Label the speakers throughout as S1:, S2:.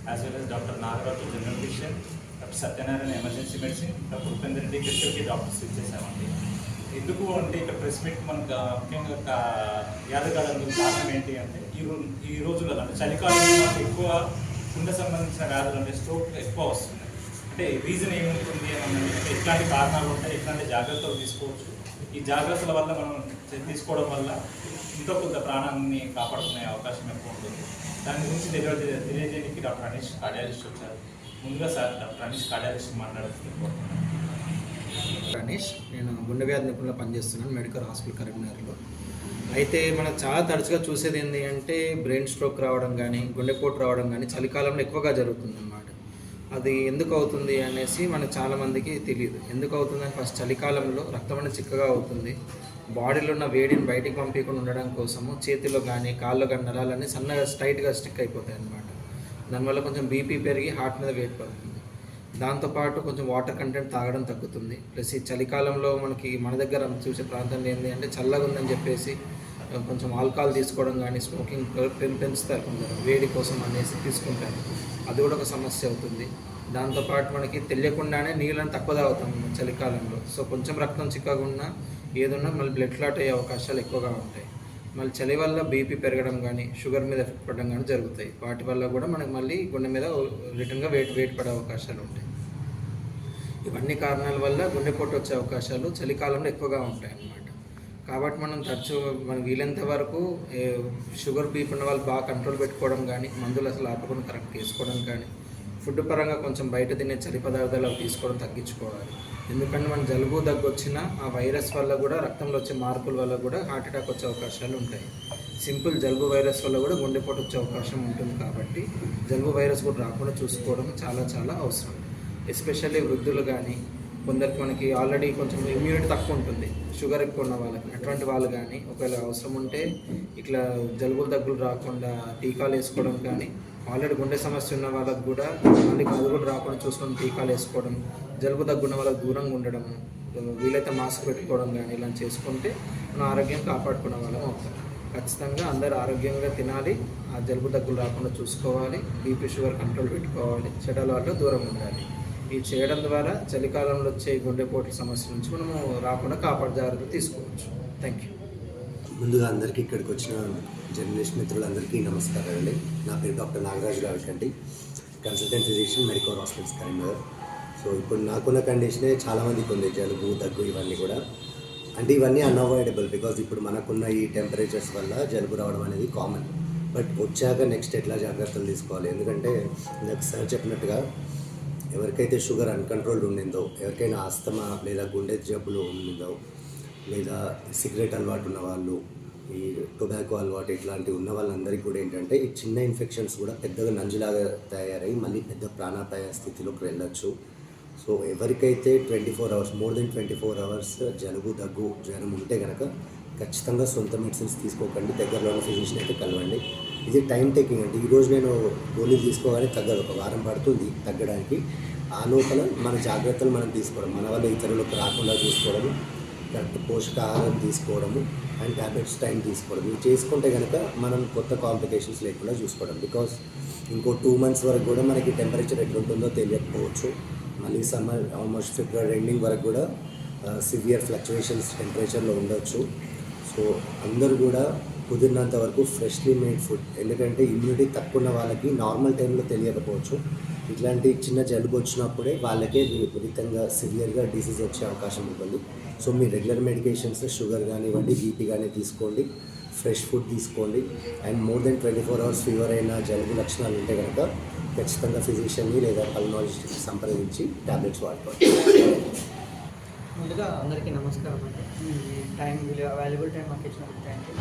S1: as well as Dr. Nagaraju, General Physician, Dr. Satyanarayana, Emergency Medicine, Dr. Upendra Reddy, Critical doctors ఇచ్చేసామండి. ఎందుకు అంటే ఇక్కడ press meet మనకు ముఖ్యంగా యాదగాలందుకు కారణం ఏంటి అంటే ఈ రోజులలో అంటే చలికాలంలో మనకు ఎక్కువ గుండె సంబంధించిన వ్యాధులు అంటే స్ట్రోక్ ఎక్కువ వస్తున్నాయి. అంటే రీజన్ ఏముంటుంది అని అంటే ఎట్లాంటి కారణాలు ఉంటాయి, ఎట్లాంటి జాగ్రత్తలు తీసుకోవచ్చు, ఈ జాగ్రత్తల వల్ల మనం తీసుకోవడం వల్ల ఎంతో కొంత ప్రాణాన్ని కాపాడుకునే అవకాశం ఎక్కువ ఉంటుంది. దాని గురించి తెలియజేయడానికి డాక్టర్ అనీష్ కార్డియాలజిస్ట్ వచ్చారు. ముందుగా సార్ డాక్టర్ అనీష్ కార్డియాలజిస్ట్ మాట్లాడుతున్నాను.
S2: అనీష్, నేను గుండె వ్యాధి నిపుణులు పనిచేస్తున్నాను మెడికల్ హాస్పిటల్ కరీంనగర్లో. అయితే మనం చాలా తరచుగా చూసేది ఏంటి అంటే బ్రెయిన్ స్ట్రోక్ రావడం కానీ గుండెపోటు రావడం కానీ చలికాలంలో ఎక్కువగా జరుగుతుంది అన్నమాట. అది ఎందుకు అవుతుంది అనేసి మనకు చాలామందికి తెలియదు. ఎందుకు అవుతుందని ఫస్ట్ చలికాలంలో రక్తం అనేది చిక్కగా అవుతుంది. బాడీలో ఉన్న వేడిని బయటికి పంపించకుండా ఉండడం కోసము చేతిలో కానీ కాళ్ళు కానీ నరాలన్నీ సన్నగా స్ట్రైట్గా స్టిక్ అయిపోతాయి అన్నమాట. దానివల్ల కొంచెం బీపీ పెరిగి హార్ట్ మీద వెయిట్ పడుతుంది. దాంతోపాటు కొంచెం వాటర్ కంటెంట్ తాగడం తగ్గుతుంది. ప్లస్ ఈ చలికాలంలో మన దగ్గర చూసే ప్రాంతంలో ఏంటి అంటే చల్లగా ఉందని చెప్పేసి కొంచెం ఆల్కహాల్ తీసుకోవడం కానీ స్మోకింగ్ పెంచుతారు కొందరు, వేడి కోసం అనేసి తీసుకుంటారు. అది కూడా ఒక సమస్య అవుతుంది. దాంతోపాటు మనకి తెలియకుండానే నీళ్ళని తక్కువ తాగుతాం చలికాలంలో. సో కొంచెం రక్తం చిక్కగా ఉన్నా ఏదన్నా మళ్ళీ బ్లడ్ క్లాట్ అయ్యే అవకాశాలు ఎక్కువగా ఉంటాయి. మళ్ళీ చలి వల్ల బీపీ పెరగడం కానీ షుగర్ మీద ఎఫెక్ట్ పడడం కానీ జరుగుతాయి. వాటి వల్ల కూడా మనకు మళ్ళీ గుండె మీద రిటర్న్గా వెయిట్ పడే అవకాశాలు ఉంటాయి. ఇవన్నీ కారణాల వల్ల గుండెపోటు వచ్చే అవకాశాలు చలికాలంలో ఎక్కువగా ఉంటాయి అన్నమాట. కాబట్టి మనం వీలైనంత వరకు షుగర్ బీపీ ఉన్న వాళ్ళు బాగా కంట్రోల్ పెట్టుకోవడం కానీ మందులు అసలు ఆపకుండా కరెక్ట్ తీసుకోవడం కానీ ఫుడ్ పరంగా కొంచెం బయట తినే చలి పదార్థాలు తీసుకోవడం తగ్గించుకోవాలి. ఎందుకంటే మన జలుబు దగ్గు వచ్చిన ఆ వైరస్ వల్ల కూడా రక్తంలో వచ్చే మార్పుల వల్ల కూడా హార్ట్ అటాక్ వచ్చే అవకాశాలు ఉంటాయి. సింపుల్ జలుబు వైరస్ వల్ల కూడా గుండెపోటు వచ్చే అవకాశం ఉంటుంది. కాబట్టి జలుబు వైరస్ కూడా రాకుండా చూసుకోవడం చాలా చాలా అవసరం. ఎస్పెషల్లీ వృద్ధులు కానీ కొందరికి మనకి ఆల్రెడీ కొంచెం ఇమ్యూనిటీ తక్కువ ఉంటుంది, షుగర్ ఎక్కువ ఉన్న వాళ్ళకి, అటువంటి వాళ్ళు కానీ ఒకవేళ అవసరం ఉంటే ఇట్లా జలుబులు దగ్గులు రాకుండా టీకాలు వేసుకోవడం కానీ, ఆల్రెడీ గుండె సమస్య ఉన్న వాళ్ళకి కూడా మళ్ళీ అది కూడా రాకుండా చూసుకొని టీకాలు వేసుకోవడం, జలుబు దగ్గున్న వాళ్ళకి దూరంగా ఉండడం, వీలైతే మాస్క్ పెట్టుకోవడం కానీ ఇలా చేసుకుంటే మనం ఆరోగ్యం కాపాడుకునే వాళ్ళం అవుతాం. ఖచ్చితంగా అందరూ ఆరోగ్యంగా తినాలి, ఆ జలుబు దగ్గులు రాకుండా చూసుకోవాలి, బీపీ షుగర్ కంట్రోల్ పెట్టుకోవాలి, చెడ్డ వాళ్ళతో దూరంగా ఉండాలి. ఈ చేయడం ద్వారా చలికాలంలో వచ్చే గుండెపోట్ల సమస్య నుంచి మనము రాకుండా జాగ్రత్తలు తీసుకోవచ్చు. Thank you.
S3: ముందుగా అందరికీ ఇక్కడికి వచ్చిన జర్నలిస్ట్ మిత్రులందరికీ నమస్కారం అండి. నా పేరు doctor Nagaraju Ravikanti, consultant physician medical hospitals Karimnagar. So ఇప్పుడు నాకున్న కండిషనే చాలామందికి ఉంది, జలుబు దగ్గు ఇవన్నీ కూడా. అంటే ఇవన్నీ అన్అవాయిడబుల్ బికాజ్ ఇప్పుడు మనకున్న ఈ టెంపరేచర్స్ వల్ల జలుబు రావడం అనేది కామన్. బట్ వచ్చాక నెక్స్ట్ ఎట్లా జాగ్రత్తలు తీసుకోవాలి, ఎందుకంటే నాకు సార్ చెప్పినట్టుగా ఎవరికైతే షుగర్ అన్కంట్రోల్డ్ ఉండిందో, ఎవరికైనా ఆస్తమా లేదా గుండె జబ్బులు ఉండిందో, లేదా సిగరెట్ అలవాటు ఉన్న వాళ్ళు, ఈ టొబాకో అలవాటు ఇట్లాంటివి ఉన్న వాళ్ళందరికీ కూడా ఏంటంటే ఈ చిన్న ఇన్ఫెక్షన్స్ కూడా పెద్దగా నంజులాగా తయారై మళ్ళీ పెద్ద ప్రాణాపాయ స్థితిలోకి వెళ్ళచ్చు. సో ఎవరికైతే 24 hours మోర్ దెన్ 24 hours జలుబు దగ్గు జ్వరం ఉంటే కనుక ఖచ్చితంగా సొంత మెడిసిన్స్ తీసుకోకండి, దగ్గరలో ఉన్న ఫిజిషియన్ అయితే కలవండి. ఇది టైం టేకింగ్ అంటే ఈరోజు నేను గోళీలు తీసుకోగానే తగ్గదు, ఒక వారం పడుతుంది తగ్గడానికి. ఆ లోపల మన జాగ్రత్తలు మనం తీసుకోవడం, మన వల్ల ఇతరులకు రాకుండా చూసుకోవడము, కరెక్ట్ పోషకాహారం తీసుకోవడము అండ్ ట్యాబ్లెట్స్ టైం తీసుకోవడం, ఇవి చేసుకుంటే కనుక మనం కొత్త కాంప్లికేషన్స్ లేకుండా చూసుకోవడం. బికాస్ ఇంకో 2 months వరకు కూడా మనకి టెంపరేచర్ ఎట్లుంటుందో తెలియకపోవచ్చు. మళ్ళీ సమ్మర్ ఆల్మోస్ట్ ఫిబ్రవరి ఎండింగ్ వరకు కూడా సివియర్ ఫ్లక్చువేషన్స్ టెంపరేచర్లో ఉండొచ్చు. సో అందరూ కూడా కుదిరినంత వరకు ఫ్రెష్లీ మేడ్ ఫుడ్, ఎందుకంటే ఇమ్యూనిటీ తక్కువ ఉన్న వాళ్ళకి నార్మల్ టైంలో తెలియకపోవచ్చు, ఇట్లాంటి చిన్న జలుబు వచ్చినప్పుడే వాళ్ళకే విపరీతంగా సివియర్గా డిసీజ్ వచ్చే అవకాశం ఉంటుంది. సో మీ రెగ్యులర్ మెడికేషన్స్ షుగర్ కానివ్వండి, బీపీ కానీ తీసుకోండి, ఫ్రెష్ ఫుడ్ తీసుకోండి. And more than 24 hours fever అయినా జలుబు లక్షణాలు ఉంటే కనుక ఖచ్చితంగా ఫిజిషియన్ని లేదా పల్మనాలజిస్ట్ని సంప్రదించి ట్యాబ్లెట్స్ వాడుకోవాలి.
S4: ముందుగా అందరికీ నమస్కారం అండి. వాల్యుబుల్ టైం మాకు ఇచ్చినప్పుడు థ్యాంక్ యూ.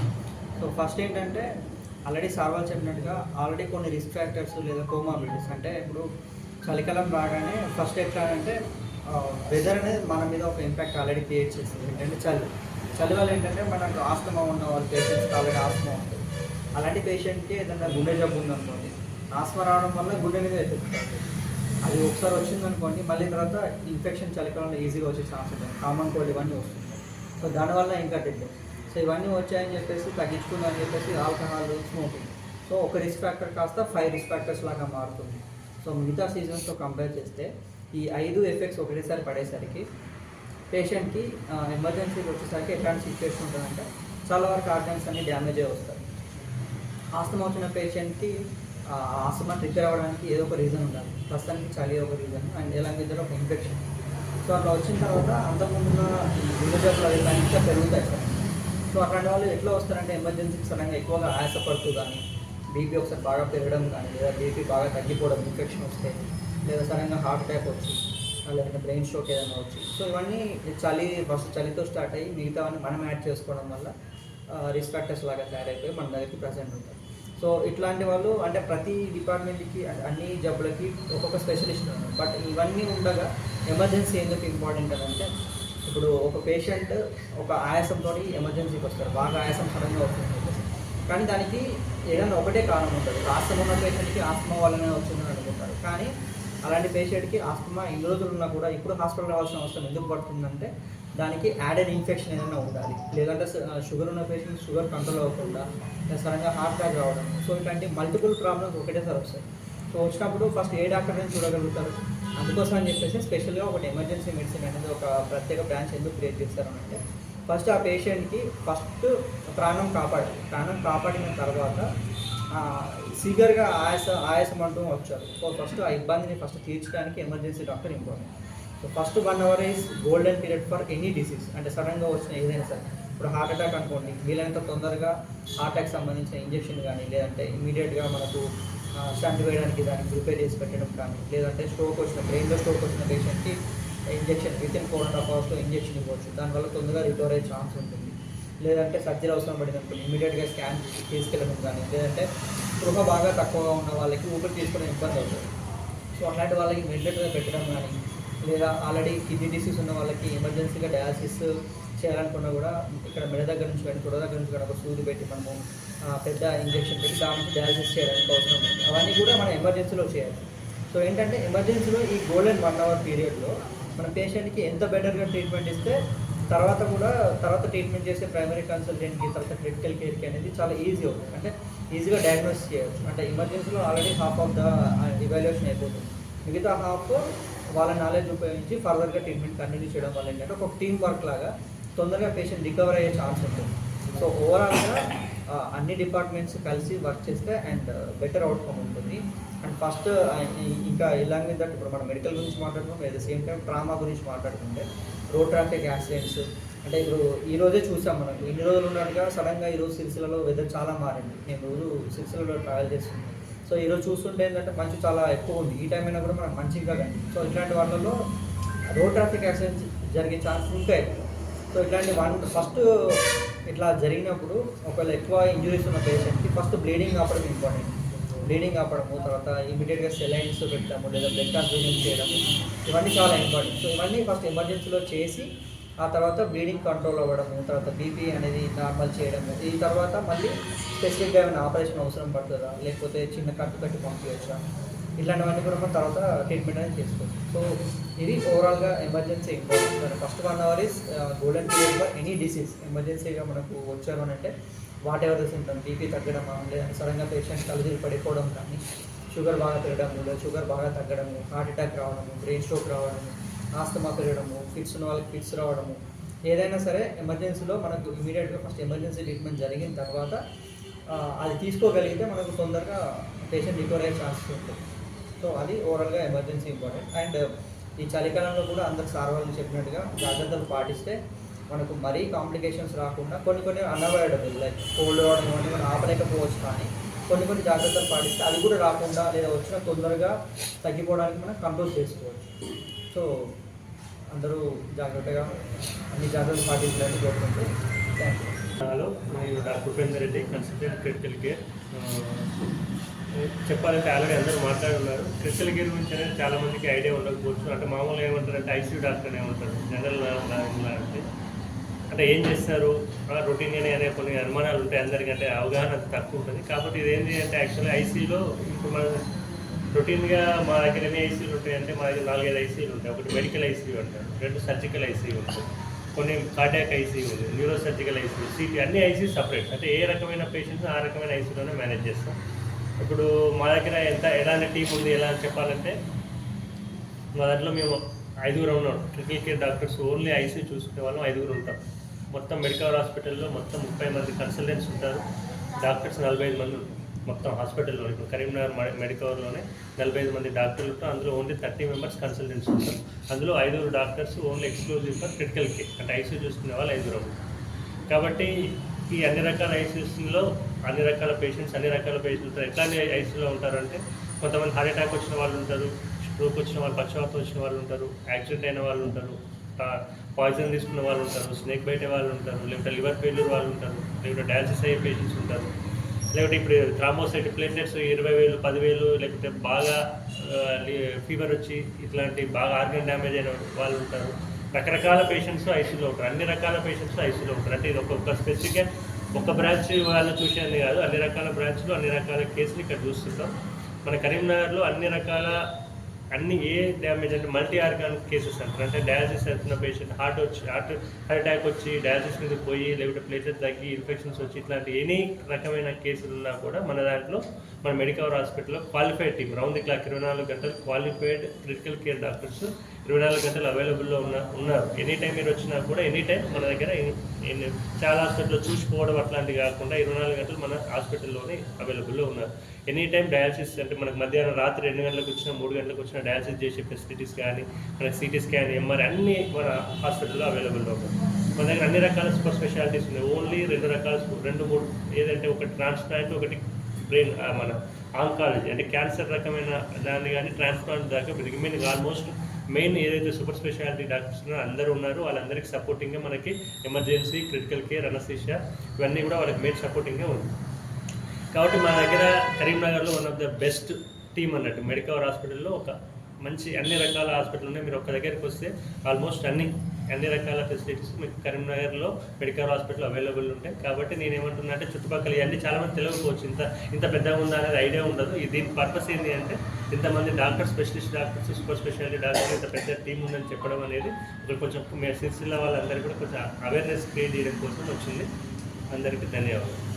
S4: సో ఫస్ట్ ఏంటంటే ఆల్రెడీ సార్ వాళ్ళు చెప్పినట్టుగా ఆల్రెడీ కొన్ని రిస్క్ ఫ్యాక్టర్స్ లేదా కోమార్బిడిటీస్, అంటే ఇప్పుడు చలికాలం రాగానే ఫస్ట్ ఎట్లా అంటే వెదర్ అనేది మన మీద ఒక ఇంపాక్ట్ ఆల్రెడీ క్రియేట్ చేస్తుంది. ఏంటంటే చలి వల్ల ఏంటంటే మనకు ఆస్తమా ఉన్న వాళ్ళ పేషెంట్స్కి ఆల్రెడీ ఆస్తమా ఉంటుంది. అలాంటి పేషెంట్కి ఏదైనా గుండె జబ్బు ఉందనుకోండి, ఆస్తమా రావడం వల్ల గుండె మీద ఎఫెక్ట్. అది ఒకసారి వచ్చిందనుకోండి మళ్ళీ తర్వాత ఇన్ఫెక్షన్ చలికాలంలో ఈజీగా వచ్చే ఛాన్స్ ఉంటుంది, కామన్ కోల్డ్ ఇవన్నీ వస్తుంది. సో దానివల్ల ఇంకా డెడ్. సో ఇవన్నీ వచ్చాయని చెప్పేసి తగ్గించుకుందని చెప్పేసి ఆల్కహాల్, స్మోకింగ్, సో ఒక రిస్క్ ఫ్యాక్టర్ కాస్త 5 రిస్క్ ఫ్యాక్టర్స్ లాగా మారుతుంది. సో మిగతా సీజన్స్తో కంపేర్ చేస్తే ఈ 5 ఎఫెక్ట్స్ ఒకటేసారి పడేసరికి పేషెంట్కి ఎమర్జెన్సీకి వచ్చేసరికి ఎట్లాంటి సిచ్యువేషన్ ఉంటుందంటే చాలా వరకు ఆర్గన్స్ అన్ని డ్యామేజ్ అయ్యి వస్తాయి. ఆస్తమా వచ్చిన పేషెంట్కి ఆస్తమా ట్రిగ్గర్ అవ్వడానికి ఏదో ఒక రీజన్ ఉండాలి. ప్రస్తుతానికి చలి ఒక రీజన్ అండ్ ఎలాంటి ఒక ఇన్ఫెక్షన్. సో అట్లా వచ్చిన తర్వాత అంతకుముందున్న ఈ గుండె జబ్బులు అవి ఇంకా పెరుగుతాయి సార్. సో అట్లాంటి వాళ్ళు ఎట్లా వస్తారంటే ఎమర్జెన్సీకి సడన్గా ఎక్కువగా ఆయాసపడుతూ కానీ, బీపీ ఒకసారి బాగా పెరగడం కానీ, లేదా బీపీ బాగా తగ్గిపోవడం ఇన్ఫెక్షన్ వస్తే, లేదా సడన్గా హార్ట్ అటాక్ వచ్చి, లేదంటే బ్రెయిన్ స్ట్రోక్ ఏదైనా వచ్చి. సో ఇవన్నీ ఫస్ట్ చలితో స్టార్ట్ అయ్యి మిగతావన్నీ మనం యాడ్ చేసుకోవడం వల్ల రిస్క్ ఫ్యాక్టర్స్ లాగా తయారైపోయి మన దగ్గరికి ప్రజెంట్ ఉంటాయి. సో ఇట్లాంటి వాళ్ళు అంటే ప్రతి డిపార్ట్మెంట్కి అన్ని జబ్బులకి ఒక్కొక్క స్పెషలిస్ట్ ఉన్నారు. బట్ ఇవన్నీ ఉండగా ఎమర్జెన్సీ ఎందుకు ఇంపార్టెంట్ అని అంటే, ఇప్పుడు ఒక పేషెంట్ ఒక ఆయాసంతో ఎమర్జెన్సీకి వస్తారు, బాగా ఆయాసం సడన్గా వస్తుంది, కానీ దానికి ఏదైనా ఒకటే కారణం ఉంటుంది. ఆస్తమా ఉన్న పేషెంట్కి ఆస్తమా వల్లనే వచ్చిందని అనుకుంటారు, కానీ అలాంటి పేషెంట్కి ఆస్తమా ఇన్ని రోజులు ఉన్నా కూడా ఇప్పుడు హాస్పిటల్ రావాల్సిన అవసరం ఎందుకు పడుతుందంటే దానికి యాడెడ్ ఇన్ఫెక్షన్ ఏదైనా ఉండాలి, లేదంటే షుగర్ ఉన్న పేషెంట్ షుగర్ కంట్రోల్ అవ్వకుండా సడన్గా హార్ట్ అటాక్ రావడం. సో ఇట్లాంటి మల్టిపుల్ ప్రాబ్లమ్స్ ఒకటేసారి వస్తాయి. సో వచ్చినప్పుడు ఫస్ట్ ఏ డాక్టర్ నుంచి చూడగలుగుతారు. అందుకోసం అని చెప్పేసి స్పెషల్గా ఒకటి ఎమర్జెన్సీ మెడిసిన్ అనేది ఒక ప్రత్యేక బ్రాంచ్ ఎందుకు క్రియేట్ చేస్తారు అంటే, ఫస్ట్ ఆ పేషెంట్కి ఫస్ట్ ప్రాణం కాపాడిన తర్వాత సివియర్గా ఆయాసం అంటూ వచ్చారు. సో ఫస్ట్ ఆ ఇబ్బందిని ఫస్ట్ తీర్చడానికి emergency doctor important. So first 1 hour is golden period for any disease. అంటే సడన్గా వచ్చిన ఏదైనా సరే, ఇప్పుడు హార్ట్ అటాక్ అనుకోండి, వీలైనంత తొందరగా హార్ట్ అటాక్ సంబంధించిన ఇంజెక్షన్ కానీ, లేదంటే ఇమీడియట్గా మనకు స్టంట్ వేయడానికి దానికి ప్రిపేర్ చేసి పెట్టడం కానీ, లేదంటే బ్రెయిన్లో స్ట్రోక్ వచ్చిన పేషెంట్కి ఇంజెక్షన్ వితిన్ 4.5 hours ఇంజెక్షన్ ఇవ్వచ్చు. దానివల్ల తొందరగా రికవర్ అయ్యే ఛాన్స్ ఉంటుంది. లేదంటే సర్జరీ అవసరం పడింది అనుకోండి, ఇమీడియట్గా స్కాన్ తీసుకెళ్ళడం కానీ, లేదంటే స్పృహ బాగా తక్కువగా ఉన్న వాళ్ళకి ఊపిరి తీసుకోవడం ఇబ్బంది అవుతుంది. సో అట్లాంటి వాళ్ళకి వెంటిలేటర్గా పెట్టడం కానీ, లేదా ఆల్రెడీ కిడ్నీ డిసీజ్ ఉన్న వాళ్ళకి ఎమర్జెన్సీగా డయాలసిస్ చేయాలనుకున్నా కూడా ఇక్కడ మెడ దగ్గర నుంచి కానీ తొడ దగ్గర నుంచి కానీ ఒక సూది పెట్టి మనము పెద్ద ఇంజెక్షన్ పెట్టి దాని నుంచి డయాలసిస్ చేయడానికి అవసరం ఉంది. అవన్నీ కూడా మనం ఎమర్జెన్సీలో చేయాలి. సో ఏంటంటే ఎమర్జెన్సీలో ఈ గోల్డెన్ 1 hour పీరియడ్లో మన పేషెంట్కి ఎంత బెటర్గా ట్రీట్మెంట్ ఇస్తే తర్వాత ట్రీట్మెంట్ చేసే ప్రైమరీ కన్సల్టెంట్కి, తర్వాత క్రిటికల్ కేర్కి అనేది చాలా ఈజీ అవుతుంది. అంటే ఈజీగా డయాగ్నోస్ చేయవచ్చు. అంటే ఎమర్జెన్సీలో already half of the evaluation అయిపోతుంది. మిగతా హాఫ్ వాళ్ళ నాలెడ్జ్ ఉపయోగించి ఫర్దర్గా ట్రీట్మెంట్ కంటిన్యూ చేయడం వల్ల ఏంటంటే ఒక టీమ్ వర్క్ లాగా తొందరగా పేషెంట్ రికవర్ అయ్యే ఛాన్స్ ఉంటుంది. సో ఓవరాల్గా అన్ని డిపార్ట్మెంట్స్ కలిసి వర్క్ చేస్తే అండ్ బెటర్ అవుట్కమ్ ఉంటుంది. అండ్ ఫస్ట్ ఇంకా ఇలాగే దట్ ఇప్పుడు మనం మెడికల్ గురించి మాట్లాడుకుంటే at the same time trauma గురించి మాట్లాడుకుంటే రోడ్ ట్రాఫిక్ యాక్సిడెంట్స్ అంటే ఇప్పుడు ఈ రోజే చూసాం. మనకు ఇన్ని రోజులు ఉన్నట్టుగా సడన్గా ఈరోజు సిరిసిల్లలో వెదర్ చాలా మారింది. నేను రోజు సిరిసిల్లలో ట్రావెల్ చేస్తున్నాను. సో ఈరోజు చూస్తుంటే ఏంటంటే మంచు చాలా ఎక్కువ ఉంది. ఈ టైం అయినా కూడా మనకు మంచిగా కానీ. సో ఇట్లాంటి వాళ్ళలో రోడ్ ట్రాఫిక్ యాక్సిడెంట్స్ జరిగే ఛాన్స్ ఇంకా ఎక్కువ. సో ఇట్లాంటి ఫస్ట్ ఇట్లా జరిగినప్పుడు ఒకవేళ ఎక్కువ ఇంజురీస్ ఉన్న పేషెంట్కి ఫస్ట్ బ్లీడింగ్ ఆపడం ఇంపార్టెంట్. బ్లీడింగ్ ఆపడము, తర్వాత ఇమీడియట్గా సెలైన్స్ పెట్టడము, లేదా బ్లడ్ ట్రాన్స్ఫ్యూజన్ చేయడము, ఇవన్నీ చాలా ఇంపార్టెంట్. సో ఇవన్నీ ఫస్ట్ ఎమర్జెన్సీలో చేసి ఆ తర్వాత బ్లీడింగ్ కంట్రోల్ అవ్వడము, తర్వాత బీపీ అనేది నార్మల్ చేయడము, ఈ తర్వాత మళ్ళీ స్పెసిఫిక్గా ఏమైనా ఆపరేషన్ అవసరం పడుతుందా, లేకపోతే చిన్న కట్టు పంపించవచ్చా, ఇలాంటివన్నీ కూడా మనం తర్వాత ట్రీట్మెంట్ అనేది చేసుకోవచ్చు. సో ఇది ఓవరాల్గా emergency important. First 1 hour is golden period for any disease. ఎమర్జెన్సీగా మనకు వచ్చారు అని అంటే whatever the symptom, BP తగ్గడం, లేదంటే సడన్గా పేషెంట్ కలుదిరి పడిపోవడం కానీ, షుగర్ బాగా పెరగడము, లేదా షుగర్ బాగా తగ్గడము, హార్ట్ అటాక్ రావడము, బ్రెయిన్ స్ట్రోక్ రావడము, ఆస్తమా పెరగడము, ఫిట్స్ ఉన్న వాళ్ళకి ఫిట్స్ రావడము, ఏదైనా సరే ఎమర్జెన్సీలో మనకు ఇమీడియట్గా ఫస్ట్ ఎమర్జెన్సీ ట్రీట్మెంట్ జరిగిన తర్వాత అది తీసుకోగలిగితే మనకు తొందరగా పేషెంట్ రికవర్ అయ్యే ఛాన్సెస్ ఉంటుంది. సో అది ఓవరాల్గా ఎమర్జెన్సీ ఇంపార్టెంట్. అండ్ ఈ చలికాలంలో కూడా అందరు సార్ వాళ్ళు చెప్పినట్టుగా జాగ్రత్తలు పాటిస్తే మనకు మరీ కాంప్లికేషన్స్ రాకుండా కొన్ని అన్అవాయిడబుల్ లైక్ కోల్డ్ రావడం అని మనం ఆపలేకపోవచ్చు, కానీ కొన్ని జాగ్రత్తలు పాటిస్తే అది కూడా రాకుండా లేదా వచ్చిన తొందరగా తగ్గిపోవడానికి మనం కంట్రోల్ చేసుకోవచ్చు. సో అందరూ జాగ్రత్తగా అన్ని జాగ్రత్తలు పాటించాలని కోరుకుంటూ థ్యాంక్ యూ.
S5: హలో, నేను doctor Upender Reddy, consultant critical care. చెప్పాలంటే ఆల్రెడీ అందరూ మాట్లాడున్నారు. క్రిటికల్ కేర్ గురించి అనేది చాలామందికి ఐడియా ఉండకపోవచ్చు. అంటే మామూలుగా ఏమంటారంటే ఐసీయూ డాక్టర్ ఏమంటారు, జనరల్ అంటే ఏం చేస్తారు రొటీన్ అనే కొన్ని అనుమానాలు ఉంటాయి అందరికంటే, అవగాహన తక్కువ ఉంటుంది. కాబట్టి ఇది ఏంటి అంటే యాక్చువల్లీ ఐసీయూలో ఇప్పుడు మన రొటీన్గా మా దగ్గర ఎన్ని ఐసీయూలు ఉంటాయంటే మా దగ్గర 4-5 ఐసీయూలు ఉంటాయి. ఒకటి మెడికల్ ఐసీయూ అంటారు, 2 సర్జికల్ ఐసీయూ ఉంటుంది, కొన్ని కార్డియాక్ ఐసీయూ ఉంది, న్యూరో సర్జికల్ ఐసీయూ, సిటీ, అన్ని ఐసీయూ సపరేట్. అంటే ఏ రకమైన పేషెంట్స్ ఆ రకమైన ఐసీయూలోనే మేనేజ్ చేస్తాం. ఇప్పుడు మా దగ్గర ఎలాంటి టీం ఉంది, ఎలా అని చెప్పాలంటే మా దాంట్లో మేము 5 ఉన్నాం. Critical care doctors, only ICU చూసుకునే వాళ్ళం 5 ఉంటాం. మొత్తం మెడికల్ హాస్పిటల్లో మొత్తం 30 మంది కన్సల్టెంట్స్ ఉంటారు, డాక్టర్స్ 45 మంది ఉంటారు మొత్తం హాస్పిటల్లో. ఇప్పుడు కరీంనగర్ మెడికవర్లోనే 45 మంది డాక్టర్లు ఉంటారు. అందులో ఓన్లీ 30 మెంబర్స్ కన్సల్టెంట్స్ ఉంటారు. అందులో 5 doctors only exclusive for critical care, అంటే ఐసీయూ చూసుకునే వాళ్ళు 5 ఉంటారు. కాబట్టి ఈ అన్ని రకాల ఐసీయూస్లో అన్ని రకాల పేషెంట్స్ ఉంటారు. ఎట్లాంటి ఐసీయూలో ఉంటారంటే కొంతమంది హార్ట్ అటాక్ వచ్చిన వాళ్ళు ఉంటారు, స్ట్రోక్ వచ్చిన వాళ్ళు, పక్షవాతం వచ్చిన వాళ్ళు ఉంటారు, యాక్సిడెంట్ అయిన వాళ్ళు ఉంటారు, పాయిజన్ తీసుకున్న వాళ్ళు ఉంటారు, స్నేక్ బైట్ వాళ్ళు ఉంటారు, లేకపోతే లివర్ ఫెయిల్యూర్ వాళ్ళు ఉంటారు, లేకపోతే డయాలసిస్ అయ్యే పేషెంట్స్ ఉంటారు, లేకపోతే ఇప్పుడు థ్రాంబోసైట్ ప్లేట్లెట్స్ 20,000, 10,000, లేకపోతే బాగా ఫీవర్ వచ్చి ఇట్లాంటి బాగా ఆర్గన్ డ్యామేజ్ అయిన వాళ్ళు ఉంటారు. రకరకాల పేషెంట్స్ ఐసీయూలో ఉంటారు, అన్ని రకాల పేషెంట్స్ ఐసీయూలో ఉంటారు. అంటే ఇది ఒక్కొక్క స్పెసిఫిక్గా ఒక బ్రాంచ్ వాళ్ళు చూసేది కాదు, అన్ని రకాల బ్రాంచ్లు అన్ని రకాల కేసులు ఇక్కడ చూస్తుంటాం. మన కరీంనగర్లో అన్ని ఏ డ్యామేజ్ అంటే మల్టీ ఆర్గాన్ కేసెస్ అంటారు. అంటే డయాలసిస్ అవుతున్న పేషెంట్ హార్ట్ అటాక్ వచ్చి డయాలసిస్ మీద పోయి, లేకపోతే ప్లేట్లెట్ తగ్గి ఇన్ఫెక్షన్స్ వచ్చి, ఇట్లాంటి ఎనీ రకమైన కేసులు ఉన్నా కూడా మన దాంట్లో మన మెడికవర్ హాస్పిటల్లో qualified team, round the clock 24 గంటలు క్వాలిఫైడ్ క్రిటికల్ కేర్ డాక్టర్స్ 24 గంటలు అవైలబుల్లో ఉన్నారు. ఎనీ టైం మీరు వచ్చినా కూడా ఎనీ టైం మన దగ్గర చాలా హాస్పిటల్లో చూసిపోవడం అట్లాంటివి కాకుండా 24 గంటలు మన హాస్పిటల్లోనే అవైలబుల్లో ఉన్నారు. ఎనీ టైం డయాలసిస్, అంటే మనకు మధ్యాహ్నం రాత్రి 2 గంటలకు వచ్చినా 3 గంటలకు వచ్చినా డయాలసిస్ చేసే ఫెసిలిటీస్ కానీ, మనకి సిటీ స్కాన్, ఎంఆర్ఐ అన్నీ మన హాస్పిటల్లో అవైలబుల్లో ఉన్నాయి. మన దగ్గర అన్ని రకాల సూపర్ స్పెషాలిటీస్ ఉన్నాయి. ఓన్లీ 2-3 ఏదంటే ఒకటి ట్రాన్స్ప్లాంట్, ఒకటి బ్రెయిన్, మన ఆంకాలజీ అంటే క్యాన్సర్ రకమైన దాన్ని కానీ ట్రాన్స్ప్లాంట్ దాకా రిమైనింగ్ ఆల్మోస్ట్ మెయిన్ ఏదైతే సూపర్ స్పెషాలిటీ డాక్టర్స్ ఉన్నారో అందరూ ఉన్నారు. వాళ్ళందరికీ సపోర్టింగ్గా మనకి ఎమర్జెన్సీ, క్రిటికల్ కేర్, అనస్థీషియా ఇవన్నీ కూడా వాళ్ళకి మెయిన్ సపోర్టింగ్గా ఉంది. కాబట్టి మా దగ్గర కరీంనగర్లో one of the best team అన్నట్టు మెడికవర్ హాస్పిటల్లో ఒక మంచి అన్ని రకాల హాస్పిటల్ ఉన్నాయి. మీరు ఒక్క దగ్గరికి వస్తే ఆల్మోస్ట్ అన్ని రకాల ఫెసిలిటీస్ మీకు కరీంనగర్లో మెడికల్ హాస్పిటల్ అవైలబుల్ ఉంటాయి. కాబట్టి నేను ఏమంటున్నా అంటే చుట్టుపక్కల ఇవన్నీ చాలామంది తెలియకపోవచ్చు, ఇంత పెద్దగా ఉందా అనేది ఐడియా ఉండదు. దీని పర్పస్ ఏంటి అంటే ఇంతమంది doctors, specialist doctors, super speciality doctors, ఇంత పెద్ద టీం ఉందని చెప్పడం అనేది కొంచెం సిరిసిల్ల వాళ్ళందరికీ కూడా కొంచెం అవేర్నెస్ క్రియేట్ చేయడం కోసం వచ్చింది. అందరికీ ధన్యవాదాలు.